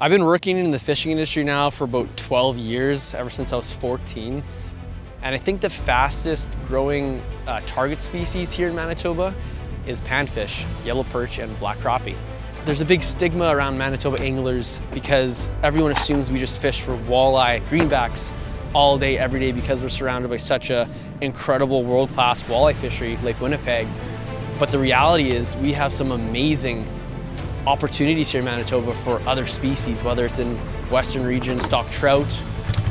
I've been working in the fishing industry now for about 12 years, ever since I was 14. And I think the fastest growing target species here in Manitoba is panfish, yellow perch, and black crappie. There's a big stigma around Manitoba anglers because everyone assumes we just fish for walleye, greenbacks all day, every day, because we're surrounded by such an incredible world-class walleye fishery, Lake Winnipeg. But the reality is we have some amazing opportunities here in Manitoba for other species, whether it's in western region, stock trout,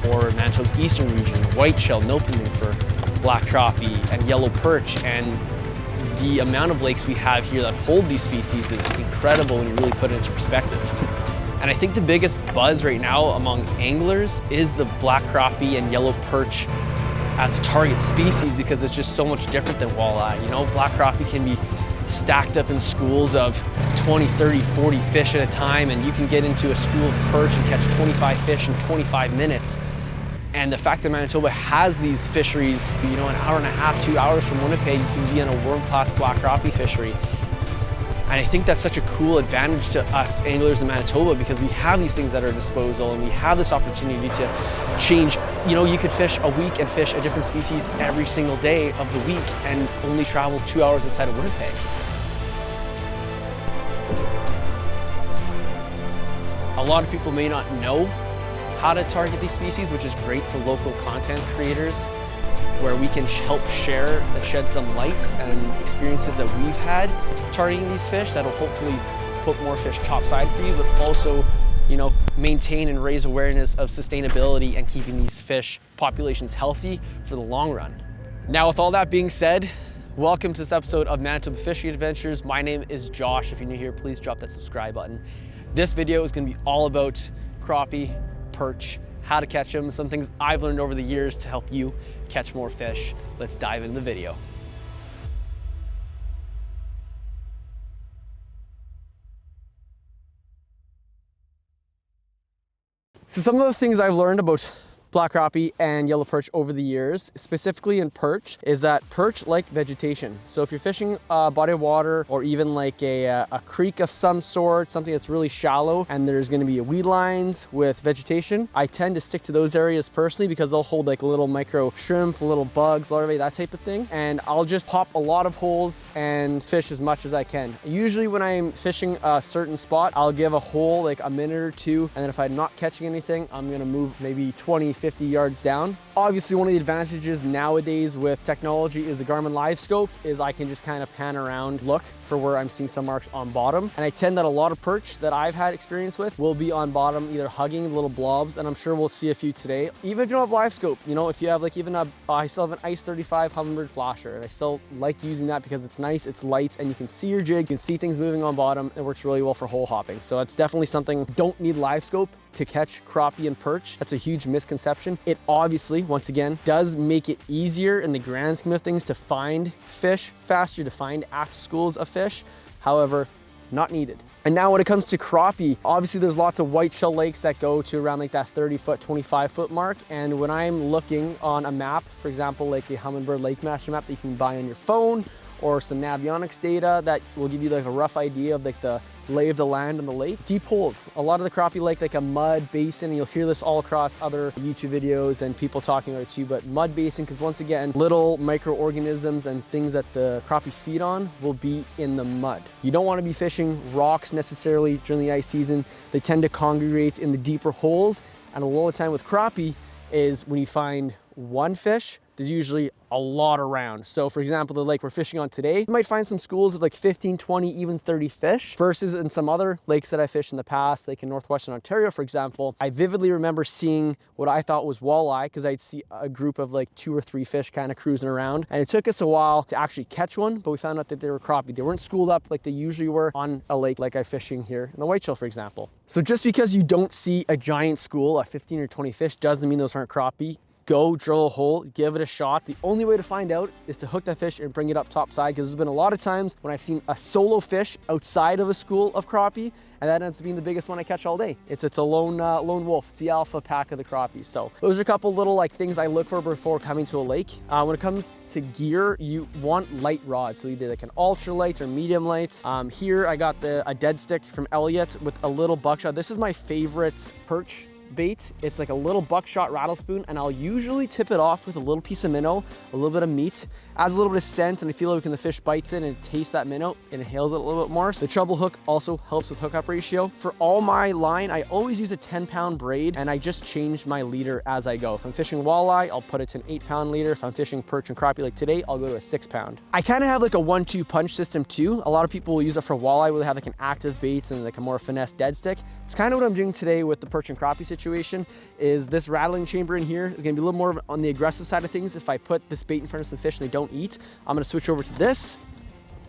or Manitoba's eastern region, whiteshell, nopalm for black crappie and yellow perch. And the amount of lakes we have here that hold these species is incredible when you really put it into perspective. And I think the biggest buzz right now among anglers is the black crappie and yellow perch as a target species, because it's just so much different than walleye. You know, black crappie can be stacked up in schools of 20, 30, 40 fish at a time, and you can get into a school of perch and catch 25 fish in 25 minutes. And the fact that Manitoba has these fisheries, you know, an hour and a half, 2 hours from Winnipeg, you can be on a world-class black crappie fishery. And I think that's such a cool advantage to us anglers in Manitoba, because we have these things at our disposal and we have this opportunity to change. You know, you could fish a week and fish a different species every single day of the week and only travel 2 hours outside of Winnipeg. A lot of people may not know how to target these species, which is great for local content creators, where we can help share and shed some light and experiences that we've had targeting these fish that'll hopefully put more fish topside for you, but also, you know, maintain and raise awareness of sustainability and keeping these fish populations healthy for the long run. Now, with all that being said, welcome to this episode of Manitoba Fishing Adventures. My name is Josh. If you're new here, please drop that subscribe button. This video is going to be all about crappie, perch, how to catch them, some things I've learned over the years to help you catch more fish. Let's dive into the video. So some of the things I've learned about black crappie and yellow perch over the years, specifically in perch, is that perch like vegetation. So if you're fishing a body of water or even like a creek of some sort, something that's really shallow and there's going to be weed lines with vegetation, I tend to stick to those areas personally, because they'll hold like little micro shrimp, little bugs, larvae, that type of thing. And I'll just pop a lot of holes and fish as much as I can. Usually when I'm fishing a certain spot, I'll give a hole like a minute or two, and then if I'm not catching anything, I'm going to move maybe 20, 50 yards down. Obviously, one of the advantages nowadays with technology is the Garmin Live Scope, is I can just kind of pan around, look for where I'm seeing some marks on bottom. And I tend that a lot of perch that I've had experience with will be on bottom, either hugging little blobs, and I'm sure we'll see a few today. Even if you don't have Live Scope, you know, if you have like even I still have an Ice 35 Humminbird flasher, and I still like using that because it's nice, it's light, and you can see your jig, you can see things moving on bottom. It works really well for hole hopping. So it's definitely something, don't need Live Scope to catch crappie and perch. That's a huge misconception. It obviously, once again, does make it easier in the grand scheme of things to find fish faster, to find active schools of fish. However, not needed. And now when it comes to crappie, obviously there's lots of whiteshell lakes that go to around like that 30-foot, 25-foot mark. And when I'm looking on a map, for example, like a Humminbird Lake Master map that you can buy on your phone, or some Navionics data that will give you like a rough idea of like the lay of the land on the lake. Deep holes. A lot of the crappie lake, like a mud basin, you'll hear this all across other YouTube videos and people talking about it too, but mud basin, because once again, little microorganisms and things that the crappie feed on will be in the mud. You don't want to be fishing rocks necessarily during the ice season. They tend to congregate in the deeper holes, and a lot of the time with crappie is when you find one fish, there's usually a lot around. So for example, the lake we're fishing on today, you might find some schools of like 15, 20, even 30 fish, versus in some other lakes that I fished in the past, like in northwestern Ontario, for example, I vividly remember seeing what I thought was walleye, because I'd see a group of like 2 or 3 fish kind of cruising around. And it took us a while to actually catch one, but we found out that they were crappie. They weren't schooled up like they usually were on a lake like I'm fishing here in the Whiteshell, for example. So just because you don't see a giant school of 15 or 20 fish doesn't mean those aren't crappie. go drill a hole, give it a shot. The only way to find out is to hook that fish and bring it up top side, because there's been a lot of times when I've seen a solo fish outside of a school of crappie, and that ends up being the biggest one I catch all day. It's a lone wolf. It's the alpha pack of the crappie. So those are a couple little like things I look for before coming to a lake. When it comes to gear, you want light rods, so either like an ultralight or medium lights. Here I got a dead stick from Elliott with a little buckshot. This is my favorite perch bait. It's like a little buckshot rattle spoon, and I'll usually tip it off with a little piece of minnow, a little bit of meat, adds a little bit of scent, and I feel like when the fish bites it and tastes that minnow, it inhales it a little bit more. So the treble hook also helps with hookup ratio. For all my line, I always use a 10-pound braid, and I just change my leader as I go. If I'm fishing walleye, I'll put it to an 8-pound leader. If I'm fishing perch and crappie like today, I'll go to a 6-pound. I kind of have like a 1-2 punch system too. A lot of people will use it for walleye, where they have like an active bait and like a more finesse dead stick. It's kind of what I'm doing today with the perch and crappie situation. Is this rattling chamber in here is gonna be a little more on the aggressive side of things. If I put this bait in front of some fish and they don't eat, I'm gonna switch over to this.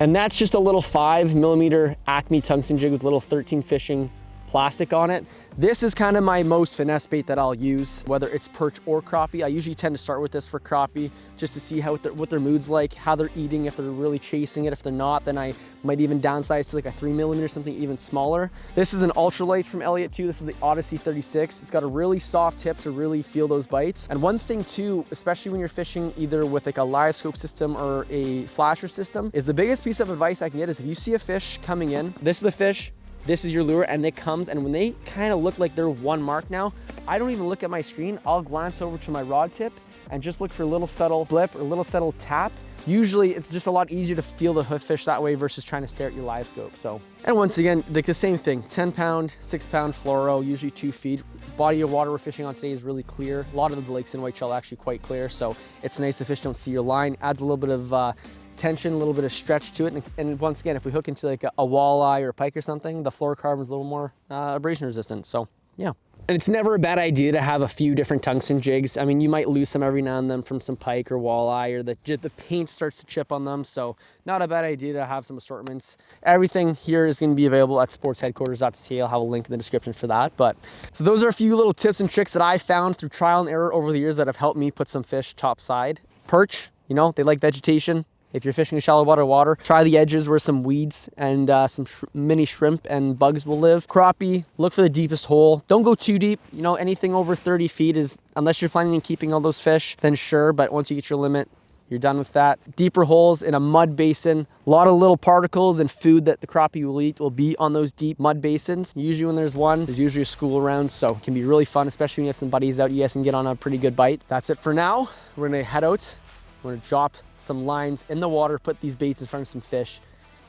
And that's just a little 5mm Acme tungsten jig with little 13 fishing plastic on it. This is kind of my most finesse bait that I'll use, whether it's perch or crappie. I usually tend to start with this for crappie just to see what their mood's like, how they're eating, if they're really chasing it. If they're not, then I might even downsize to like a 3mm, something even smaller. This is an ultralight from Elliott too. This is the Odyssey 36. It's got a really soft tip to really feel those bites. And one thing too, especially when you're fishing either with like a live scope system or a flasher system, is the biggest piece of advice I can get is if you see a fish coming in, this is the fish, this is your lure, and it comes, and when they kind of look like they're one mark now, I don't even look at my screen. I'll glance over to my rod tip and just look for a little subtle blip or a little subtle tap. Usually it's just a lot easier to feel the hoof fish that way versus trying to stare at your live scope. So, and once again, like the same thing, 10-pound, 6-pound fluoro, usually 2 feet. Body of water we're fishing on today is really clear. A lot of the lakes in Whiteshell are actually quite clear, so it's nice the fish don't see your line. Adds a little bit of tension, a little bit of stretch to it, and once again, if we hook into like a walleye or a pike or something, the fluorocarbon is a little more abrasion resistant. So yeah. And it's never a bad idea to have a few different tungsten jigs. I mean, you might lose some every now and then from some pike or walleye, or the paint starts to chip on them. So not a bad idea to have some assortments. Everything here is going to be available at sportsheadquarters.ca. I'll have a link in the description for that. But so those are a few little tips and tricks that I found through trial and error over the years that have helped me put some fish topside. Perch, you know, they like vegetation. If you're fishing in shallow water, try the edges where some weeds and some mini shrimp and bugs will live. Crappie, look for the deepest hole. Don't go too deep. You know, anything over 30 feet is, unless you're planning on keeping all those fish, then sure. But once you get your limit, you're done with that. Deeper holes in a mud basin. A lot of little particles and food that the crappie will eat will be on those deep mud basins. Usually when there's one, there's usually a school around, so it can be really fun, especially when you have some buddies out. You guys can get on a pretty good bite. That's it for now. We're gonna head out. We're gonna drop some lines in the water, put these baits in front of some fish,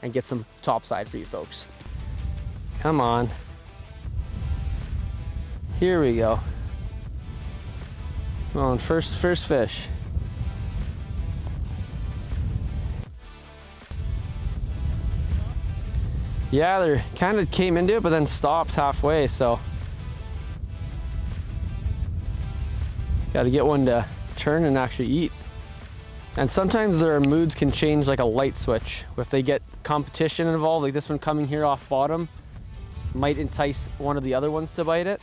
and get some topside for you folks. Come on. Here we go. Come on, first fish. Yeah, they kind of came into it, but then stopped halfway, so. Got to get one to turn and actually eat. And sometimes their moods can change like a light switch. If they get competition involved, like this one coming here off bottom, might entice one of the other ones to bite it.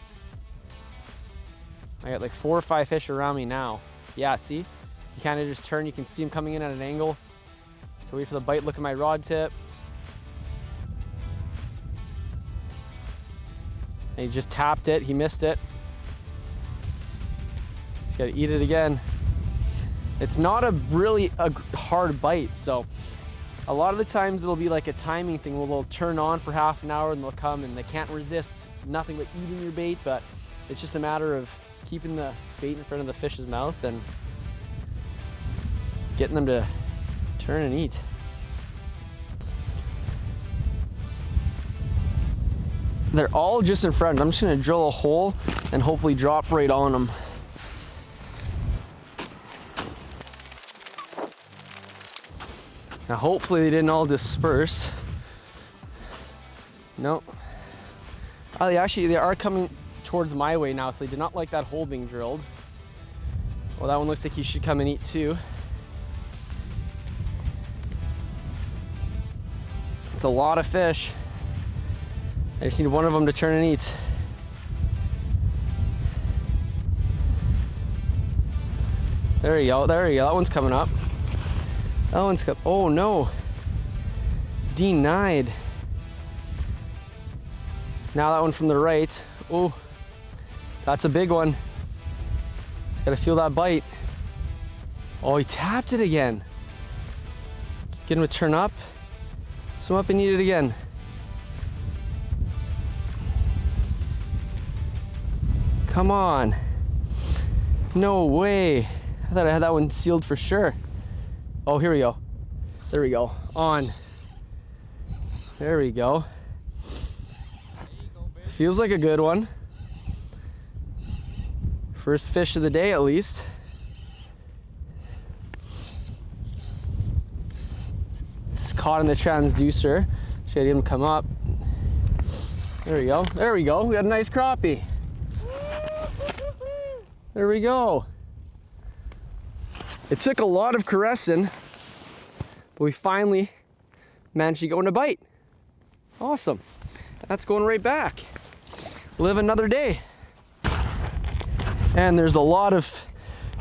I got like 4 or 5 fish around me now. Yeah, see? You kind of just turn, you can see them coming in at an angle. So wait for the bite, look at my rod tip. And he just tapped it, he missed it. He's gotta eat it again. It's not a really hard bite, so a lot of the times it'll be like a timing thing where they'll turn on for half an hour and they'll come and they can't resist nothing but eating your bait, but it's just a matter of keeping the bait in front of the fish's mouth and getting them to turn and eat. They're all just in front. I'm just gonna drill a hole and hopefully drop right on them. Now hopefully they didn't all disperse. Nope. Oh, they are coming towards my way now, so they did not like that hole being drilled. Well, that one looks like he should come and eat too. It's a lot of fish. I just need one of them to turn and eat. There you go, there you go. That one's coming up. That one's coming. Oh no. Denied. Now that one from the right. Oh, that's a big one. Just gotta feel that bite. Oh, he tapped it again. Get him to turn up. Swim up and eat it again. Come on. No way. I thought I had that one sealed for sure. Oh, here we go. There we go. On. There we go. Feels like a good one. First fish of the day at least. It's caught in the transducer. Should I get him come up? There we go. There we go. We got a nice crappie. There we go. It took a lot of caressing, but we finally managed to go in a bite. Awesome. That's going right back. Live another day. And there's a lot of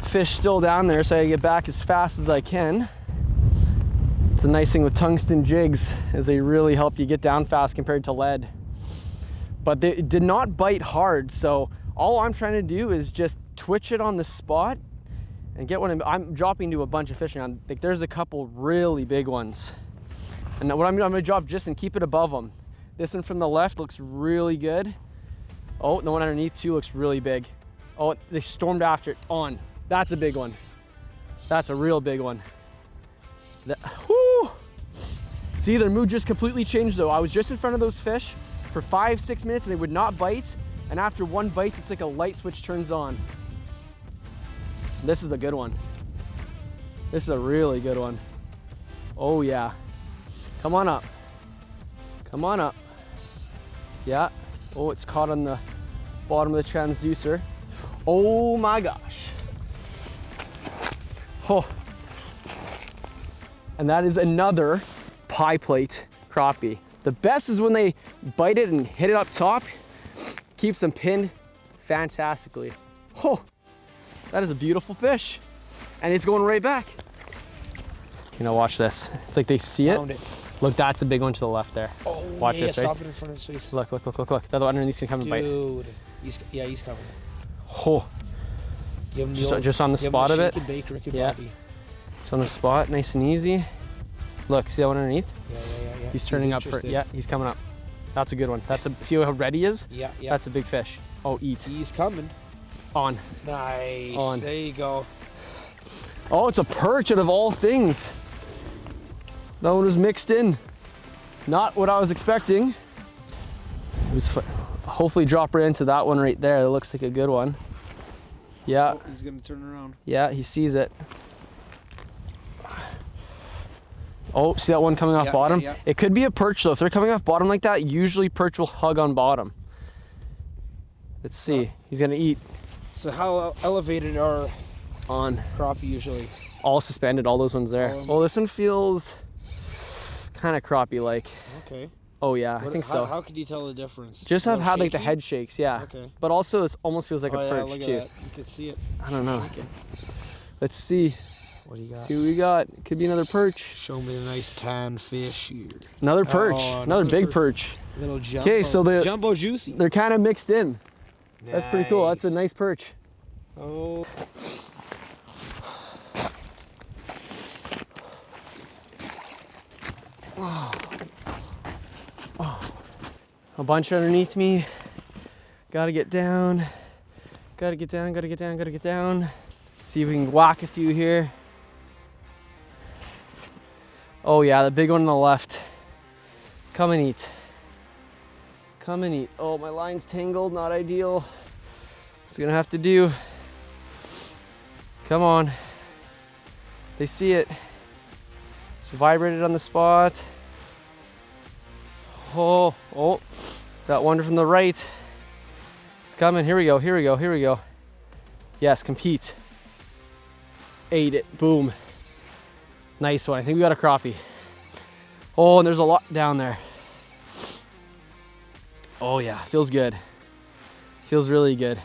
fish still down there, so I get back as fast as I can. It's a nice thing with tungsten jigs, is they really help you get down fast compared to lead. But they did not bite hard, so all I'm trying to do is just twitch it on the spot and get one. I'm dropping to a bunch of fish now. Like, there's a couple really big ones. And what I'm gonna drop just and keep it above them. This one from the left looks really good. Oh, the one underneath too looks really big. Oh, they stormed after it. On. That's a big one. That's a real big one. Whoo! See, their mood just completely changed though. I was just in front of those fish for 5-6 minutes and they would not bite. And after one bite, it's like a light switch turns on. This is a good one. This is a really good one. Oh yeah. Come on up. Come on up. Yeah. Oh, it's caught on the bottom of the transducer. Oh my gosh. Oh. And that is another pie plate crappie. The best is when they bite it and hit it up top. Keeps them pinned fantastically. Oh, that is a beautiful fish. And it's going right back. You know, watch this. It's like they see it. Found it. Look, that's a big one to the left there. Oh, watch yeah, this, right? stop it in front of his face. Look, look, look, look, look. The other one underneath can come and bite. Dude, he's coming. Oh, Give him just on the spot of it. Yeah. It's on the spot, nice and easy. Look, see that one underneath? Yeah. He's turning up for, yeah, he's coming up. That's a good one. That's a, see how red he is? Yeah. That's a big fish. Oh, eat. He's coming. On. Nice. On. There you go. Oh, it's a perch out of all things. That one was mixed in. Not what I was expecting. It was hopefully drop right into that one right there. That looks like a good one. Yeah. Oh, he's gonna turn around. Yeah, he sees it. Oh, see that one coming off bottom? Yeah. It could be a perch though. If they're coming off bottom like that, usually perch will hug on bottom. Let's see. He's gonna eat. So how elevated are On. crappie usually? All suspended, all those ones there. Oh, this one feels kind of crappie like. Okay. Oh yeah, I think so. How can you tell the difference? Just have had like the head shakes, yeah. Okay. But also it almost feels like a Yeah, perch look at too. that. You can see it. I don't know. Shaking. Let's see. What do you got? See what we got. It could be another perch. Show me a nice panfish here. Another perch. Oh, another big perch. Little jumbo. Okay, so the jumbo juicy. they're kind of mixed in. That's pretty cool. That's a nice perch. Oh. A bunch underneath me. Gotta get down. Gotta get down, gotta get down, gotta get down. See if we can whack a few here. Oh yeah, the big one on the left. Come and eat. Come and eat. Oh, my line's tangled, not ideal. It's gonna have to do. Come on. They see it. It's vibrated on the spot. Oh, that one from the right. It's coming. Here we go, here we go, here we go. Yes, compete. Ate it. Boom. Nice one. I think we got a crappie. Oh, and there's a lot down there. Oh yeah, feels good. Feels really good.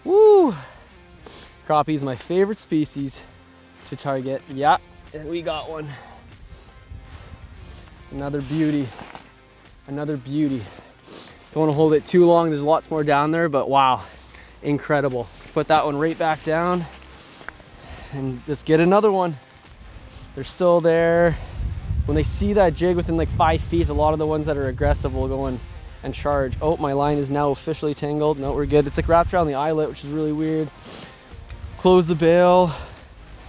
Woo! Crappie is my favorite species to target. Yeah, and we got one. Another beauty. Another beauty. Don't want to hold it too long. There's lots more down there, but wow, incredible. Put that one right back down and let's get another one. They're still there. When they see that jig within like 5 feet, a lot of the ones that are aggressive will go in and charge. Oh, my line is now officially tangled. No, we're good. It's like wrapped around the eyelet, which is really weird. Close the bail,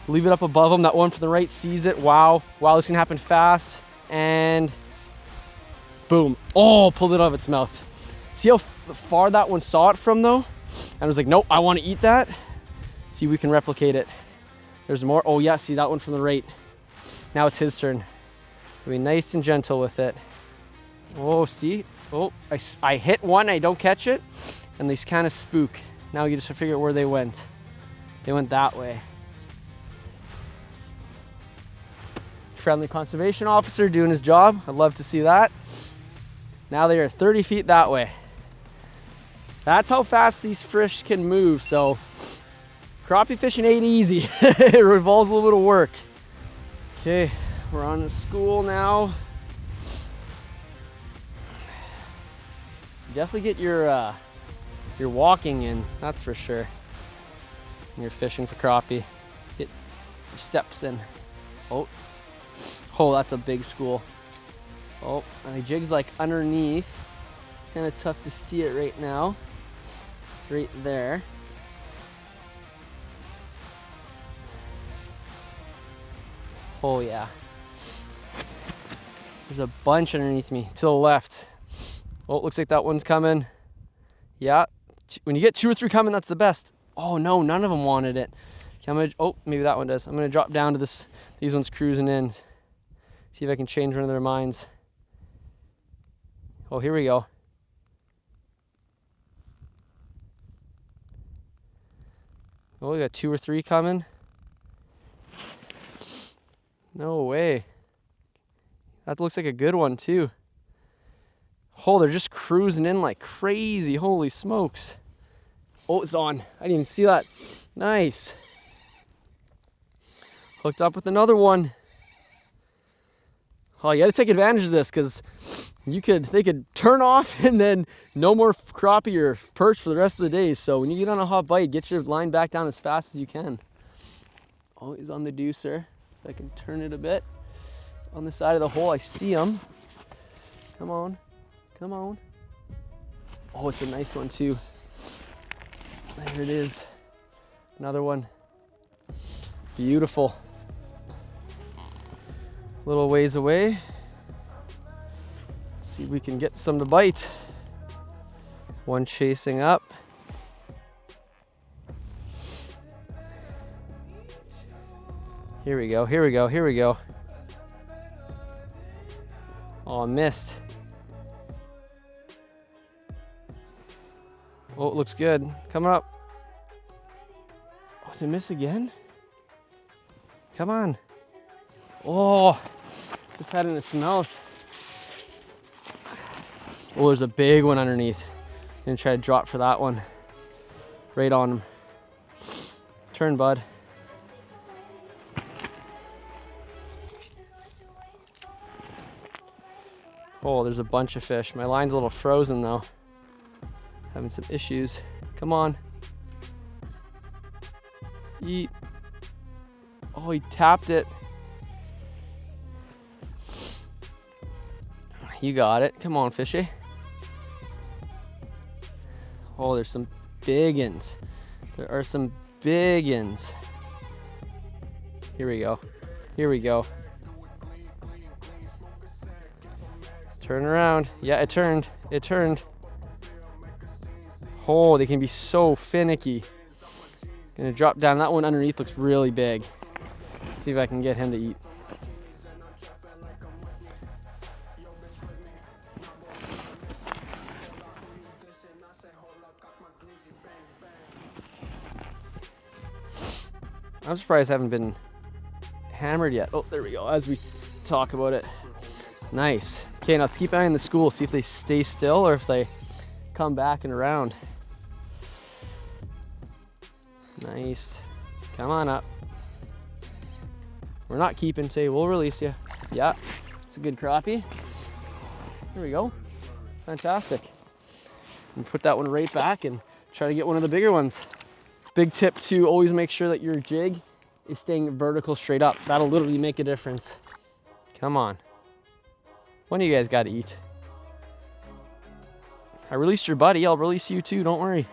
leave it up above them. That one from the right sees it. Wow, wow, this can happen fast. And boom. Oh, pulled it out of its mouth. See how far that one saw it from though? And I was like, nope, I want to eat that. See if we can replicate it. There's more. Oh yeah, see that one from the right. Now it's his turn. Be nice and gentle with it. Oh, see? Oh, I hit one, I don't catch it, and they kind of spook. Now you just have to figure out where they went. They went that way. Friendly conservation officer doing his job. I'd love to see that. Now they are 30 feet that way. That's how fast these fish can move. So crappie fishing ain't easy. It involves a little bit of work. Okay, we're on the school now. Definitely get your walking in, that's for sure. When you're fishing for crappie, get your steps in. Oh, that's a big school. Oh, my jig's like underneath. It's kind of tough to see it right now. It's right there. Oh yeah. There's a bunch underneath me to the left. Oh, it looks like that one's coming. Yeah, when you get 2 or 3 coming, that's the best. Oh no, none of them wanted it. Okay, oh, maybe that one does. I'm gonna drop down to this. These ones cruising in. See if I can change one of their minds. Oh, here we go. Oh, we got 2 or 3 coming. No way. That looks like a good one too. Oh, they're just cruising in like crazy. Holy smokes. Oh, it's on. I didn't even see that. Nice. Hooked up with another one. Oh, you gotta take advantage of this because they could turn off and then no more crappie or perch for the rest of the day. So when you get on a hot bite, get your line back down as fast as you can. Oh, he's on the deucer. If I can turn it a bit. On the side of the hole, I see him. Come on. Come on. Oh, it's a nice one too. There it is. Another one. Beautiful. Little ways away. Let's see if we can get some to bite. One chasing up. Here we go, here we go, here we go. Oh, missed. Oh, it looks good. Coming up. Oh, did they miss again? Come on. Oh, just had it in its mouth. Oh, there's a big one underneath. Gonna try to drop for that one. Right on him. Turn, bud. Oh, there's a bunch of fish. My line's a little frozen though. Having some issues. Come on. Eat. Oh, he tapped it. You got it. Come on, fishy. Oh, there's some big uns. There are some big uns. Here we go. Here we go. Turn around. Yeah, it turned. It turned. Oh, they can be so finicky. Gonna drop down. That one underneath looks really big. See if I can get him to eat. I'm surprised I haven't been hammered yet. Oh, there we go, as we talk about it. Nice. Okay, now let's keep an eye on the school, see if they stay still or if they come back and around. Nice. Come on up. We're not keeping today, we'll release you. Yeah, it's a good crappie. There we go. Fantastic. And put that one right back and try to get one of the bigger ones. Big tip to always make sure that your jig is staying vertical straight up. That'll literally make a difference. Come on. One of you guys got to eat. I released your buddy, I'll release you too, don't worry.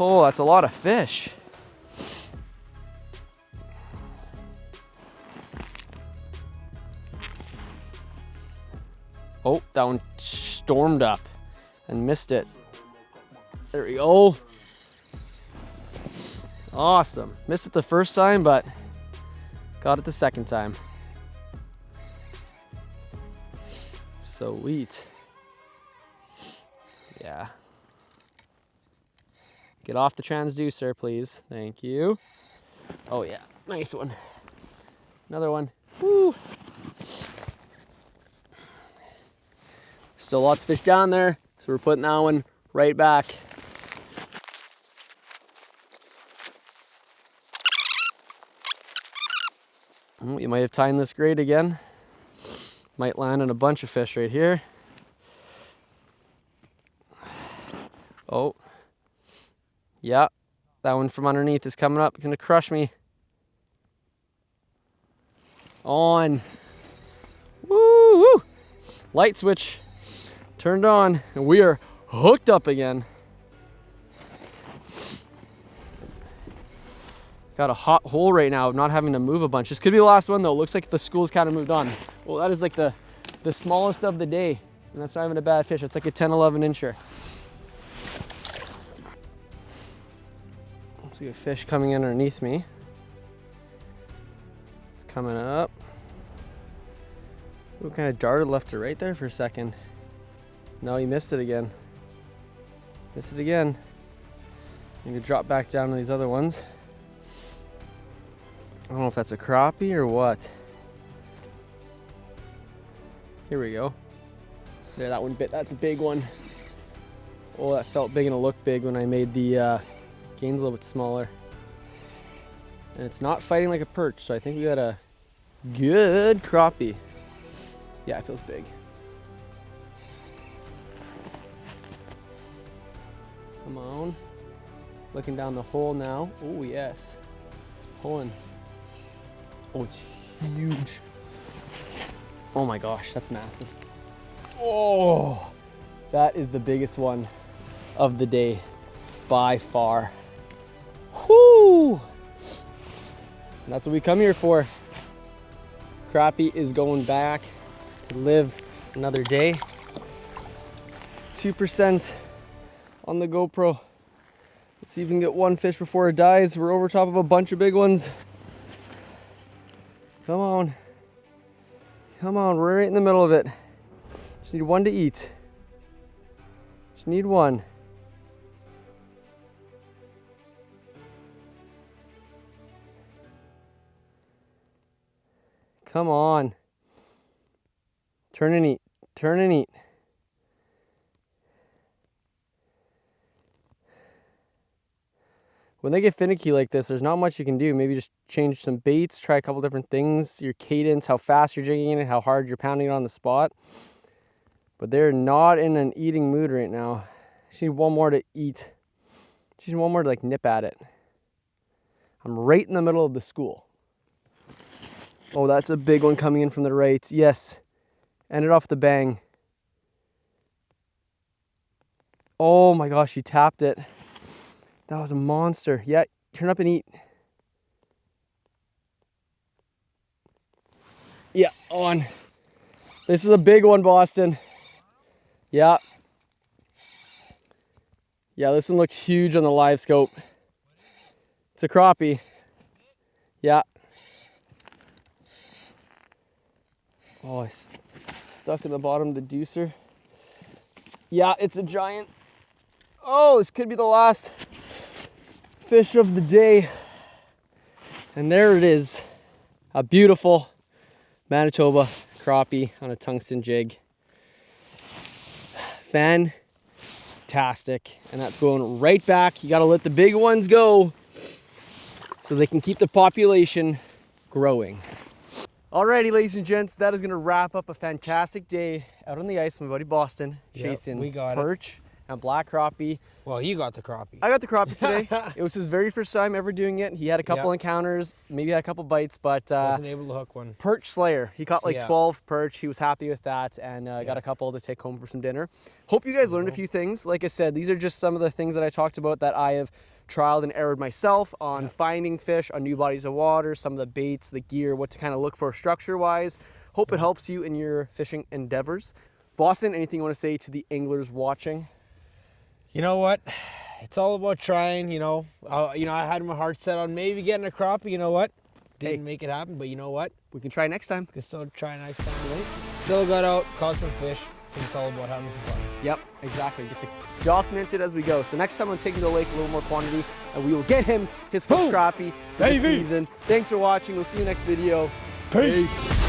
Oh, that's a lot of fish. Oh, that one stormed up and missed it. There we go. Awesome. Missed it the first time, but got it the second time. Sweet. Yeah. Get off the transducer, please. Thank you. Oh yeah, nice one. Another one. Woo. Still lots of fish down there, so we're putting that one right back. Oh, you might have timed this great again. Might land on a bunch of fish right here. Oh. Yeah, that one from underneath is coming up. It's gonna crush me. On. Woo, woo. Light switch turned on, and we are hooked up again. Got a hot hole right now, not having to move a bunch. This could be the last one though. Looks like the school's kind of moved on. Well, that is like the smallest of the day, and that's not even a bad fish. It's like a 10, 11 incher. See a fish coming in underneath me. It's coming up. Ooh, kind of darted left to right there for a second. No, he missed it again. Missed it again. I'm gonna drop back down to these other ones. I don't know if that's a crappie or what. Here we go. There, that one bit. That's a big one. Oh, that felt big and it looked big when I made the gains a little bit smaller. And it's not fighting like a perch, so I think we got a good crappie. Yeah, it feels big. Come on. Looking down the hole now. Oh, yes. It's pulling. Oh, it's huge. Oh my gosh, that's massive. Oh, that is the biggest one of the day by far. Whoo! And that's what we come here for. Crappie is going back to live another day. 2% on the GoPro. Let's see if we can get one fish before it dies. We're over top of a bunch of big ones. Come on. Come on, we're right in the middle of it. Just need one to eat. Just need one. Come on. Turn and eat. Turn and eat. When they get finicky like this, there's not much you can do. Maybe just change some baits, try a couple different things, your cadence, how fast you're jigging it, how hard you're pounding it on the spot. But they're not in an eating mood right now. Just need one more to eat. Just need one more to like nip at it. I'm right in the middle of the school. Oh, that's a big one coming in from the right. Yes. Ended off the bang. Oh my gosh, he tapped it. That was a monster. Yeah, turn up and eat. Yeah, on. This is a big one, Boston. Yeah. Yeah, this one looks huge on the live scope. It's a crappie. Yeah. Oh, I stuck in the bottom of the deucer. Yeah, it's a giant. Oh, this could be the last fish of the day. And there it is. A beautiful Manitoba crappie on a tungsten jig. Fantastic. fantastic. And that's going right back. You got to let the big ones go so they can keep the population growing. Alrighty, ladies and gents, that is going to wrap up a fantastic day out on the ice with my buddy Boston, chasing we got perch and black crappie. Well, you got the crappie. I got the crappie today. It was his very first time ever doing it. He had a couple encounters, maybe had a couple bites, but wasn't able to hook one. Perch Slayer. He caught like 12 perch. He was happy with that, and got a couple to take home for some dinner. Hope you guys learned a few things. Like I said, these are just some of the things that I talked about that I have trialed and errored myself on finding fish on new bodies of water, some of the baits, the gear, what to kind of look for structure-wise. Hope it helps you in your fishing endeavors. Boston, anything you want to say to the anglers watching? You know what? It's all about trying. I had my heart set on maybe getting a crappie. You know what? Didn't make it happen, but you know what? We can try next time. We can still try next time, right? Still got out, caught some fish. So it's all about having some fun. Yep, exactly. Get to document it as we go. So next time I'm taking to the lake a little more quantity, and we will get him his first crappie for the season. Thanks for watching. We'll see you next video. Peace.